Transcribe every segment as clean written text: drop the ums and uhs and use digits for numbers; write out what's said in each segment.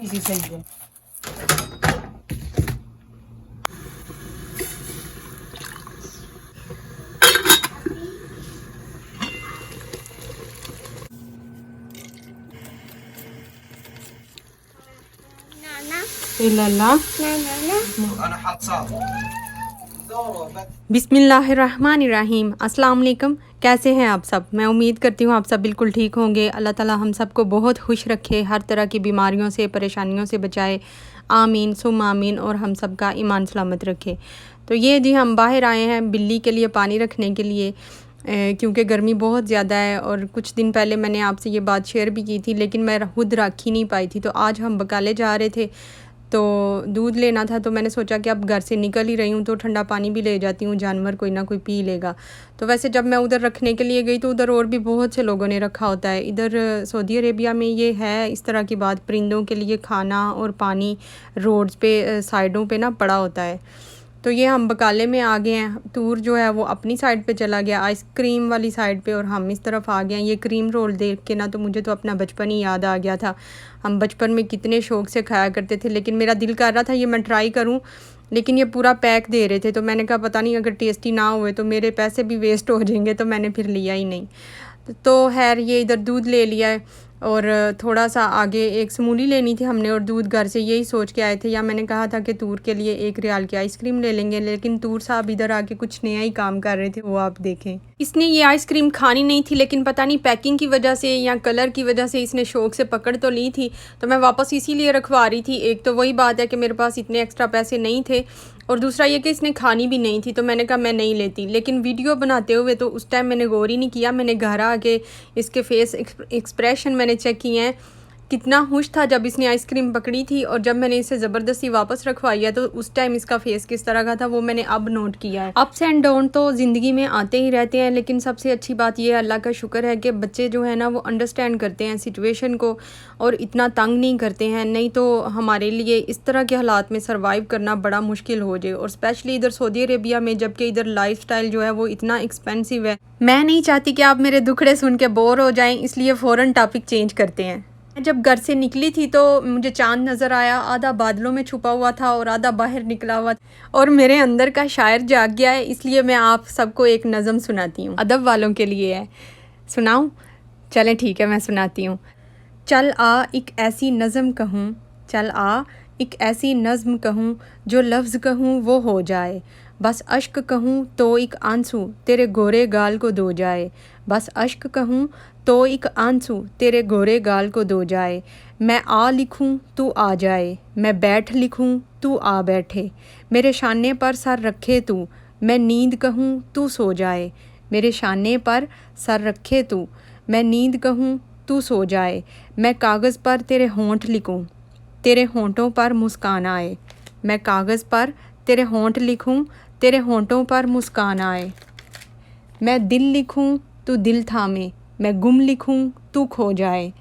थोड़ी सी सही है। बिस्मिल्लाहिर्रहमानिर्रहीम। अस्सलाम वालेकुम। कैसे हैं आप सब? मैं उम्मीद करती हूँ आप सब बिल्कुल ठीक होंगे। अल्लाह ताला हम सबको बहुत खुश रखे, हर तरह की बीमारियों से, परेशानियों से बचाए। आमीन सुम आमीन। और हम सब का ईमान सलामत रखे। तो ये जी हम बाहर आए हैं बिल्ली के लिए पानी रखने के लिए, क्योंकि गर्मी बहुत ज़्यादा है। और कुछ दिन पहले मैंने आपसे ये बात शेयर भी की थी, लेकिन मैं खुद रख ही नहीं पाई थी। तो आज हम बकाले जा रहे थे तो दूध लेना था, तो मैंने सोचा कि अब घर से निकल ही रही हूँ तो ठंडा पानी भी ले जाती हूँ, जानवर कोई ना कोई पी लेगा। तो वैसे जब मैं उधर रखने के लिए गई तो उधर और भी बहुत से लोगों ने रखा होता है। इधर सऊदी अरेबिया में ये है इस तरह की बात, परिंदों के लिए खाना और पानी रोड्स पे साइडों पे ना पड़ा होता है। तो ये हम बकाले में आ गए हैं। टूर जो है वो अपनी साइड पे चला गया, आइसक्रीम वाली साइड पे, और हम इस तरफ आ गए हैं। ये क्रीम रोल देख के ना तो मुझे तो अपना बचपन ही याद आ गया था। हम बचपन में कितने शौक़ से खाया करते थे, लेकिन मेरा दिल कर रहा था ये मैं ट्राई करूं, लेकिन ये पूरा पैक दे रहे थे। तो मैंने कहा पता नहीं अगर टेस्टी ना हुए तो मेरे पैसे भी वेस्ट हो जाएंगे, तो मैंने फिर लिया ही नहीं। तो खैर ये इधर दूध ले लिया है, और थोड़ा सा आगे एक समूली लेनी थी हमने, और दूध घर से यही सोच के आए थे। या मैंने कहा था कि तूर के लिए 1 रियाल की आइसक्रीम ले लेंगे, लेकिन तूर साहब इधर आके कुछ नया ही काम कर रहे थे, वो आप देखें। इसने ये आइसक्रीम खानी नहीं थी, लेकिन पता नहीं पैकिंग की वजह से या कलर की वजह से इसने शौक़ से पकड़ तो ली थी। तो मैं वापस इसीलिए रखवा रही थी। एक तो वही बात है कि मेरे पास इतने एक्स्ट्रा पैसे नहीं थे, और दूसरा ये कि इसने खानी भी नहीं थी। तो मैंने कहा मैं नहीं लेती। लेकिन वीडियो बनाते हुए तो उस टाइम मैंने गौर ही नहीं किया। मैंने घर आके इसके फेस एक्सप्रेशन मैंने चेक किए हैं, कितना खुश था जब इसने आइसक्रीम पकड़ी थी, और जब मैंने इसे ज़बरदस्ती वापस रखवाई है तो उस टाइम इसका फेस किस तरह का था वो मैंने अब नोट किया है। अप्स एंड डाउन तो ज़िंदगी में आते ही रहते हैं, लेकिन सबसे अच्छी बात यह अल्लाह का शुक्र है कि बच्चे जो है ना वो अंडरस्टैंड करते हैं सिचुएशन को, और इतना तंग नहीं करते हैं। नहीं तो हमारे लिए इस तरह के हालात में सर्वाइव करना बड़ा मुश्किल हो जाए, और स्पेशली इधर सऊदी अरेबिया में, जबकि इधर लाइफस्टाइल जो है वो इतना एक्सपेंसिव है। मैं नहीं चाहती कि आप मेरे दुखड़े सुन के बोर हो जाएं, इसलिए फ़ौरन टॉपिक चेंज करते हैं। जब घर से निकली थी तो मुझे चांद नज़र आया, आधा बादलों में छुपा हुआ था और आधा बाहर निकला हुआ था, और मेरे अंदर का शायर जाग गया है। इसलिए मैं आप सबको एक नज़म सुनाती हूँ, अदब वालों के लिए है। सुनाऊँ? चलें ठीक है, मैं सुनाती हूँ। चल आ एक ऐसी नज़म कहूँ, चल आ एक ऐसी नज़्म कहूँ, जो लफ्ज़ कहूँ वो हो जाए। बस अश्क कहूँ तो एक आंसू तेरे गोरे गाल को धो जाए। बस अश्क कहूँ तो एक आंसू तेरे गोरे गाल को धो जाए। मैं आ लिखूँ तू आ जाए, मैं बैठ लिखूँ तू आ बैठे। मेरे शाने पर सर रखे तू, मैं नींद कहूँ तू सो जाए। मेरे शाने पर सर रखे तू, मैं नींद कहूँ तू सो जाए। मैं कागज़ पर तेरे होंठ लिखूँ, तेरे होंठों पर मुस्कान आए। मैं कागज़ पर तेरे होंठ लिखूँ, तेरे होंठों पर मुस्कान आए। मैं दिल लिखूँ तू दिल थामे, मैं गुम लिखूँ तू खो जाए।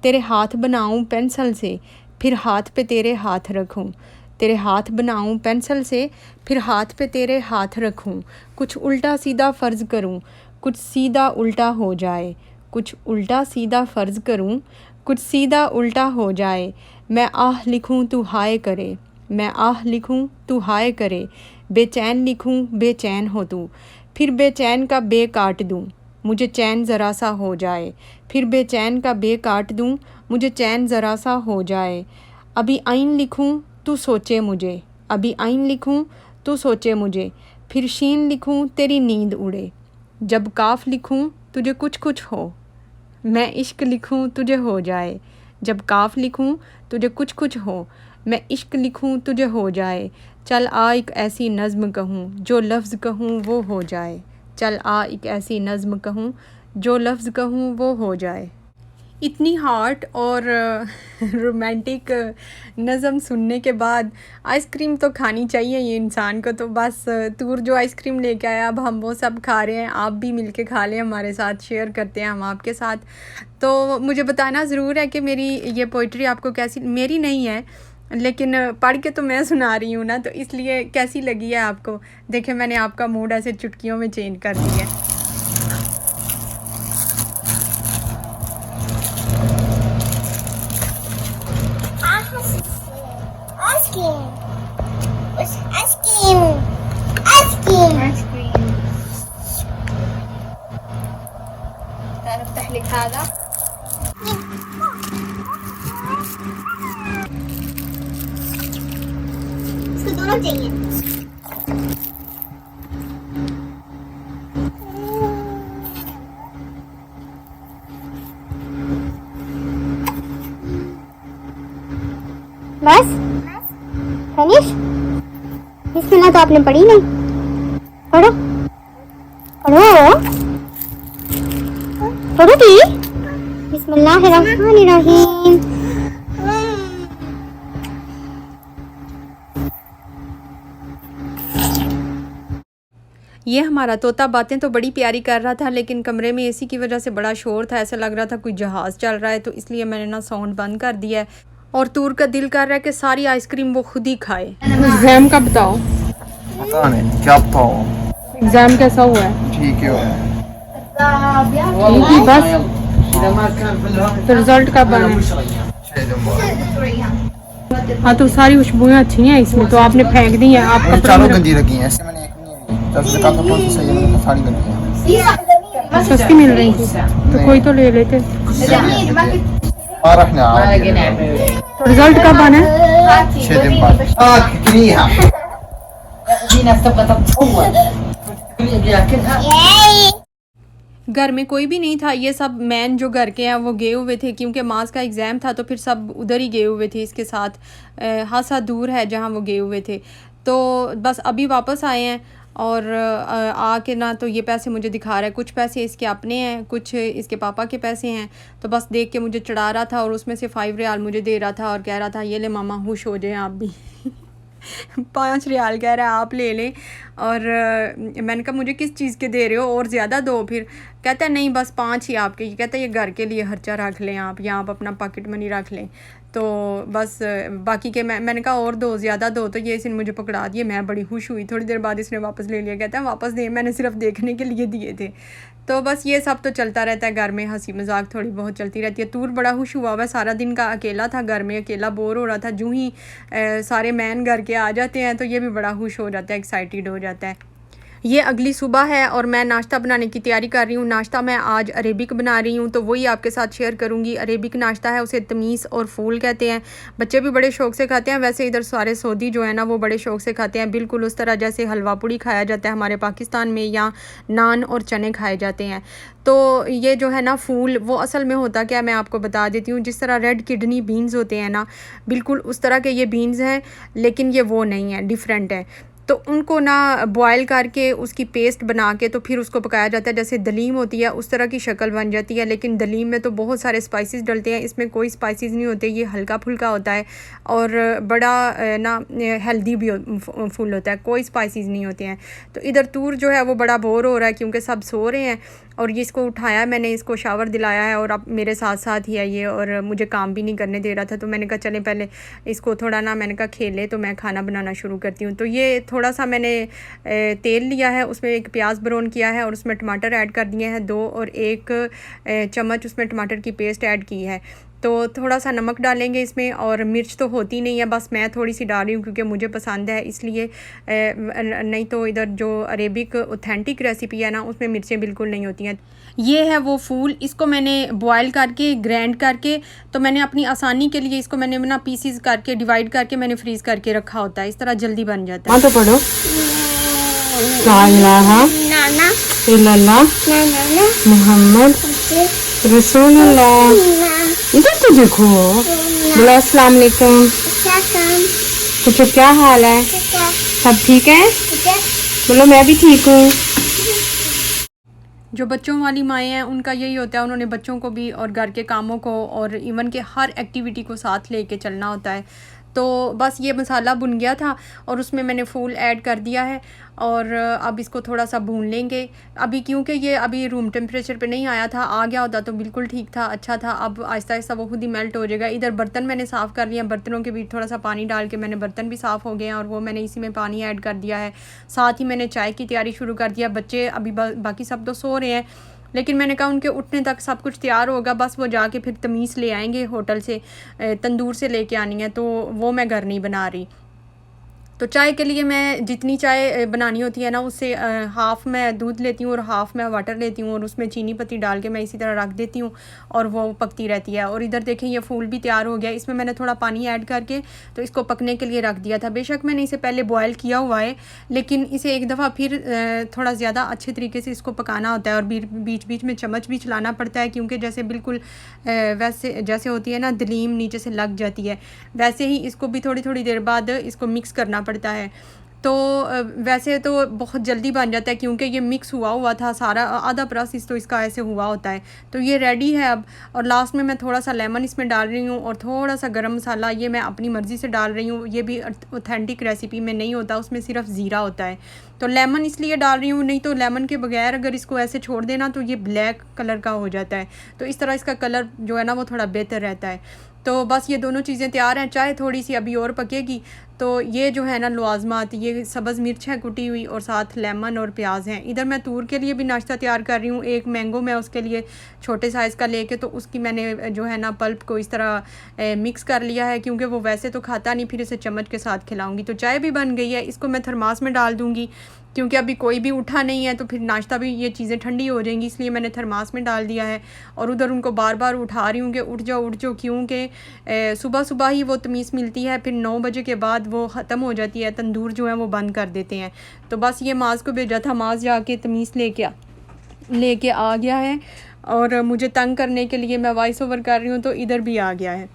तेरे हाथ बनाऊँ पेंसिल से, फिर हाथ पे तेरे हाथ रखूँ। तेरे हाथ बनाऊँ पेंसिल से, फिर हाथ पे तेरे हाथ रखूँ। कुछ उल्टा सीधा फ़र्ज़ करूँ, कुछ सीधा उल्टा हो जाए। कुछ उल्टा सीधा फ़र्ज़ करूँ, कुछ सीधा उल्टा हो जाए। मैं आह लिखूँ तू हाय करे, मैं आह लिखूँ तू हाय करे। बेचैन लिखूँ बेचैन हो तू, फिर बेचैन का बे काट दूँ, मुझे चैन ज़रा सा हो जाए। फिर बेचैन का बे काट दूँ, मुझे चैन ज़रा सा हो जाए। अभी आइन लिखूँ तू सोचे मुझे, अभी आइन लिखूँ तू सोचे मुझे। फिर शीन लिखूँ तेरी नींद उड़े। जब काफ लिखूँ तुझे कुछ कुछ हो, मैं इश्क लिखूँ तुझे हो जाए। जब काफ लिखूँ तुझे कुछ कुछ हो, मैं इश्क लिखूँ तुझे हो जाए। चल आ एक ऐसी नज़्म कहूँ, जो लफ्ज़ कहूँ वो हो जाए। चल आ एक ऐसी नज़्म कहूँ, जो लफ्ज़ कहूँ वो हो जाए। इतनी हॉट और रोमांटिक नज़म सुनने के बाद आइसक्रीम तो खानी चाहिए ये इंसान को। तो बस तूर जो आइसक्रीम लेके आया, अब हम वो सब खा रहे हैं। आप भी मिलके खा लें हमारे साथ, शेयर करते हैं हम आपके साथ। तो मुझे बताना ज़रूर है कि मेरी ये पोइट्री आपको कैसी, मेरी नहीं है लेकिन पढ़ के तो मैं सुना रही हूँ ना, तो इसलिए कैसी लगी है आपको। देखें मैंने आपका मूड ऐसे चुटकियों में चेंज कर दिया है। दोनों चाहिए। बस फिनिश। बिस्मिल्लाह तो आपने पढ़ी नहीं, पढ़ो पढ़ो पढ़ो दी। बिस्मिल्लाहिर्रहमानिर्रहीम। ये हमारा तोता बातें तो बड़ी प्यारी कर रहा था, लेकिन कमरे में एसी की वजह से बड़ा शोर था, ऐसा लग रहा था कोई जहाज़ चल रहा है, तो इसलिए मैंने ना साउंड बंद कर दिया है। और तूर का दिल कर रहा है कि सारी आइसक्रीम वो खुद ही खाए। एग्ज़ाम का बताओ। पता नहीं क्या बताओ। एग्ज़ाम कैसा हुआ है? ठीक है ठीक ही बस। तो रिजल्ट कब आना है? हाँ, तो सारी खुशबुएं अच्छी हैं इसमें, तो आपने फेंक दी है। आप चारों गंदी लगी हैं, ऐसे मैंने एक नहीं ली। जब से कहा था कौन सी सही है, मैंने कहा सारी गंदी हैं। सस्ती मिल रही थी तो कोई तो ले लेते। और रखना तो रिजल्ट कब आना है? 6 दिन बाद। घर में कोई भी नहीं था, ये सब मैन जो घर के हैं वो गए हुए थे, क्योंकि मास का एग्ज़ाम था तो फिर सब उधर ही गए हुए थे इसके साथ। हासा दूर है जहाँ वो गए हुए थे, तो बस अभी वापस आए हैं। और आके ना तो ये पैसे मुझे दिखा रहा है, कुछ पैसे इसके अपने हैं, कुछ इसके पापा के पैसे हैं। तो बस देख के मुझे चढ़ा रहा था और उसमें से 5 रियाल मुझे दे रहा था और कह रहा था ये ले मामा खुश हो जाए आप भी। 5 रियाल कह रहा है आप ले लें। और मैंने कहा मुझे किस चीज़ के दे रहे हो, और ज़्यादा दो। फिर कहता है नहीं बस 5 ही आपके। ये कहता है ये घर के लिए खर्चा रख लें आप, या आप अपना पॉकेट मनी रख लें। तो बस बाकी के मैंने कहा और दो, ज़्यादा दो। तो ये इसने मुझे पकड़ा दिए, मैं बड़ी खुश हुई। थोड़ी देर बाद इसने वापस ले लिया, कहता है वापस दे, मैंने सिर्फ देखने के लिए दिए थे। तो बस ये सब तो चलता रहता है घर में, हंसी मजाक थोड़ी बहुत चलती रहती है। तूर बड़ा खुश हुआ हुआ, सारा दिन का अकेला था घर में, अकेला बोर हो रहा था। जूँ ही सारे मैन घर के आ जाते हैं तो ये भी बड़ा खुश हो जाता है, एक्साइटेड हो जाता है। ये अगली सुबह है और मैं नाश्ता बनाने की तैयारी कर रही हूँ। नाश्ता मैं आज अरेबिक बना रही हूँ, तो वही आपके साथ शेयर करूँगी। अरेबिक नाश्ता है, उसे तमीज़ और फूल कहते हैं। बच्चे भी बड़े शौक़ से खाते हैं। वैसे इधर सारे सऊदी जो है ना वो बड़े शौक़ से खाते हैं, बिल्कुल उस तरह जैसे हलवा पूड़ी खाया जाता है हमारे पाकिस्तान में, या नान और चने खाए जाते हैं। तो ये जो है ना फूल, वो असल में होता क्या है मैं आपको बता देती हूँ। जिस तरह रेड किडनी बीन्स होते हैं ना, बिल्कुल उस तरह के ये बीन्स हैं, लेकिन ये वो नहीं है, डिफरेंट है। तो उनको ना बॉयल करके उसकी पेस्ट बना के तो फिर उसको पकाया जाता है। जैसे दलीम होती है उस तरह की शक्ल बन जाती है, लेकिन दलीम में तो बहुत सारे स्पाइसेस डलते हैं, इसमें कोई स्पाइसेस नहीं होते। ये हल्का फुल्का होता है और बड़ा ना हेल्दी भी फूल होता है, कोई स्पाइसेस नहीं होते हैं। तो इधर तूर जो है वो बड़ा बोर हो रहा है क्योंकि सब सो रहे हैं, और ये इसको उठाया मैंने, इसको शावर दिलाया है और अब मेरे साथ साथ ही है ये, और मुझे काम भी नहीं करने दे रहा था। तो मैंने कहा चलें पहले इसको थोड़ा ना, मैंने कहा खेले तो मैं खाना बनाना शुरू करती हूँ। तो ये थोड़ा सा मैंने तेल लिया है, उसमें एक प्याज ब्राउन किया है और उसमें टमाटर ऐड कर दिए हैं 2, और 1 चम्मच उसमें टमाटर की पेस्ट ऐड की है। तो थोड़ा सा नमक डालेंगे इसमें, और मिर्च तो होती नहीं है, बस मैं थोड़ी सी डाल रही हूँ क्योंकि मुझे पसंद है इसलिए। नहीं तो इधर जो अरेबिक ऑथेंटिक रेसिपी है ना उसमें मिर्चें बिल्कुल नहीं होती हैं। ये है वो फूल, इसको मैंने बॉयल करके ग्राइंड करके, तो मैंने अपनी आसानी के लिए इसको मैंने ना पीसीज करके डिवाइड करके मैंने फ्रीज़ करके रखा होता है, इस तरह जल्दी बन जाता है। तो पढ़ो मोहम्मद रसूलुल्लाह। इधर तो देखो, बोलो अस्सलाम वालेकुम। पूछो क्या हाल है, सब ठीक है? बोलो मैं भी ठीक हूँ। जो बच्चों वाली माएँ हैं उनका यही होता है, उन्होंने बच्चों को भी और घर के कामों को और इवन के हर एक्टिविटी को साथ लेके चलना होता है। तो बस ये मसाला भुन गया था और उसमें मैंने फूल ऐड कर दिया है, और अब इसको थोड़ा सा भून लेंगे। अभी क्योंकि ये अभी रूम टेम्परेचर पे नहीं आया था, आ गया होता तो बिल्कुल ठीक था, अच्छा था। अब आहिस्ता आहिस्ता वो खुद ही मेल्ट हो जाएगा। इधर बर्तन मैंने साफ़ कर लिया, बर्तनों के भी थोड़ा सा पानी डाल के मैंने बर्तन भी साफ़ हो गए हैं, और वो मैंने इसी में पानी ऐड कर दिया है। साथ ही मैंने चाय की तैयारी शुरू कर दिया। बच्चे अभी बाकी सब तो सो रहे हैं, लेकिन मैंने कहा उनके उठने तक सब कुछ तैयार होगा, बस वो जाके फिर तमीज़ ले आएंगे होटल से, तंदूर से लेके आनी है, तो वो मैं घर नहीं बना रही। तो चाय के लिए मैं जितनी चाय बनानी होती है ना उससे हाफ़ मैं दूध लेती हूँ और हाफ़ मैं वाटर लेती हूँ और उसमें चीनी पत्ती डाल के मैं इसी तरह रख देती हूँ और वो पकती रहती है। और इधर देखें ये फूल भी तैयार हो गया, इसमें मैंने थोड़ा पानी ऐड करके तो इसको पकने के लिए रख दिया था। बेशक मैंने इसे पहले बॉयल किया हुआ है, लेकिन इसे एक दफ़ा फिर थोड़ा ज़्यादा अच्छे तरीके से इसको पकाना होता है और बीच बीच में चम्मच भी चलाना पड़ता है, क्योंकि जैसे बिल्कुल वैसे जैसे होती है ना दलीम नीचे से लग जाती है, वैसे ही इसको भी थोड़ी थोड़ी देर बाद इसको मिक्स करना पड़ता है। तो वैसे तो बहुत जल्दी बन जाता है क्योंकि ये मिक्स हुआ था सारा, आधा प्रोसेस तो इसका ऐसे हुआ होता है। तो ये रेडी है अब। और लास्ट में मैं थोड़ा सा लेमन इसमें डाल रही हूँ और थोड़ा सा गरम मसाला, ये मैं अपनी मर्ज़ी से डाल रही हूँ। ये भी ऑथेंटिक रेसिपी में नहीं होता, उसमें सिर्फ ज़ीरा होता है। तो लेमन इसलिए डाल रही हूँ, नहीं तो लेमन के बगैर अगर इसको ऐसे छोड़ देना तो ये ब्लैक कलर का हो जाता है। तो इस तरह इसका कलर जो है ना वो थोड़ा बेहतर रहता है। तो बस ये दोनों चीज़ें तैयार हैं। चाय थोड़ी सी अभी और पकेगी। तो ये जो है ना लवाजमात, ये सब्ज़ मिर्च है कुटी हुई और साथ लेमन और प्याज हैं। इधर मैं तूर के लिए भी नाश्ता तैयार कर रही हूँ। एक मैंगो मैं उसके लिए छोटे साइज़ का लेके तो उसकी मैंने जो है ना पल्प को इस तरह मिक्स कर लिया है, क्योंकि वो वैसे तो खाता नहीं, फिर इसे चम्मच के साथ खिलाऊंगी। तो चाय भी बन गई है, इसको मैं थर्मास में डाल दूँगी क्योंकि अभी कोई भी उठा नहीं है तो फिर नाश्ता भी ये चीज़ें ठंडी हो जाएंगी, इसलिए मैंने थर्मास में डाल दिया है। और उधर उनको बार बार उठा रही हूँ कि उठ जाओ, क्योंकि सुबह सुबह ही वो तमीज़ मिलती है, फिर 9 बजे के बाद वो ख़त्म हो जाती है, तंदूर जो है वो बंद कर देते हैं। तो बस ये माज़ को भेजा था, माज़ जाके तमीज़ लेके आ गया है और मुझे तंग करने के लिए मैं वॉइस ओवर कर रही हूँ तो इधर भी आ गया है।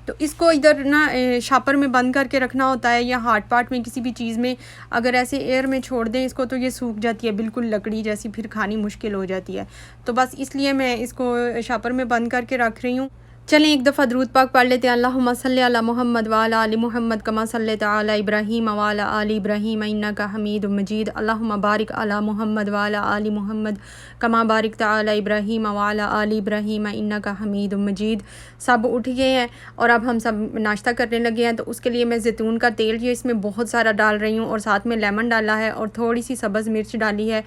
तो इसको इधर ना शापर में बंद करके रखना होता है, या हार्ड पार्ट में किसी भी चीज़ में अगर ऐसे एयर में छोड़ दें इसको तो ये सूख जाती है बिल्कुल लकड़ी जैसी, फिर खानी मुश्किल हो जाती है। तो बस इसलिए मैं इसको शापर में बंद करके रख रही हूँ। चलें एक दफ़ा दरूद पाक पढ़ लेते हैं। अल्लाहुम्मा सल्ली अला मुहम्मद व अला आलि मुहम्मद कमा सल्लैता अला इब्राहीम व अला आलि इब्राहीम इन्नका हमीदुम मजीद। अल्लाहुम्मा बारिक अला मुहम्मद व अला आलि मुहम्मद कमा बारिकता अला इब्राहीम व अला आलि इब्राहीम इन्नका हमीदुम मजीद। सब उठ गए हैं और अब हम सब नाश्ता करने लगे हैं। तो उसके लिए मैं ज़ैतून का तेल ये इसमें बहुत सारा डाल रही हूँ और साथ में लेमन डाला है और थोड़ी सी सब्ज़ मिर्च डाली है।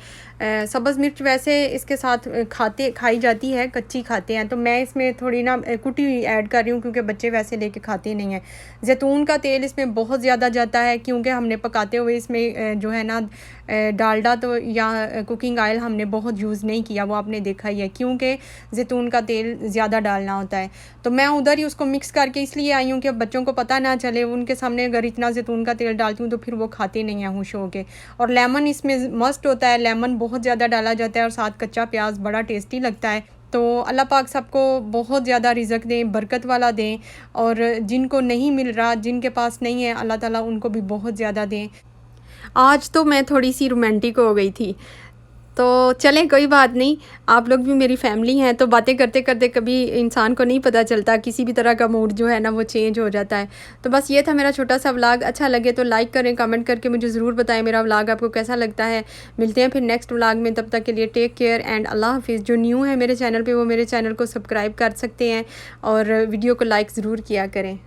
सब्ज़ मिर्च वैसे इसके साथ खाई जाती है, कच्ची खाते हैं, तो मैं इसमें थोड़ी ना कुटी हुई ऐड कर रही हूँ क्योंकि बच्चे वैसे लेके खाते नहीं हैं। ज़ैतून का तेल इसमें बहुत ज़्यादा जाता है क्योंकि हमने पकाते हुए इसमें जो है ना डालडा तो या कुकिंग ऑयल हमने बहुत यूज़ नहीं किया, वो आपने देखा ही है, क्योंकि ज़ैतून का तेल ज़्यादा डालना होता है। तो मैं उधर ही उसको मिक्स करके इसलिए आई हूँ कि बच्चों को पता ना चले, उनके सामने अगर इतना ज़ैतून का तेल डालती हूँ तो फिर वो खाते नहीं हैं खुश हो के। और लेमन इसमें मस्ट होता है, लेमन बहुत ज़्यादा डाला जाता है और साथ कच्चा प्याज बड़ा टेस्टी लगता है। तो अल्लाह पाक सबको बहुत ज़्यादा रिज़्क दें, बरकत वाला दें, और जिनको नहीं मिल रहा, जिनके पास नहीं है, अल्लाह ताला उनको भी बहुत ज़्यादा दें। आज तो मैं थोड़ी सी रोमांटिक हो गई थी, तो चलें कोई बात नहीं, आप लोग भी मेरी फैमिली हैं, तो बातें करते करते कभी इंसान को नहीं पता चलता, किसी भी तरह का मूड जो है ना वो चेंज हो जाता है। तो बस ये था मेरा छोटा सा व्लॉग। अच्छा लगे तो लाइक करें, कमेंट करके मुझे ज़रूर बताएं मेरा व्लॉग आपको कैसा लगता है। मिलते हैं फिर नेक्स्ट व्लॉग में, तब तक के लिए टेक केयर एंड अल्लाह हाफिज़। जो न्यू है मेरे चैनल पर वो मेरे चैनल को सब्सक्राइब कर सकते हैं और वीडियो को लाइक ज़रूर किया करें।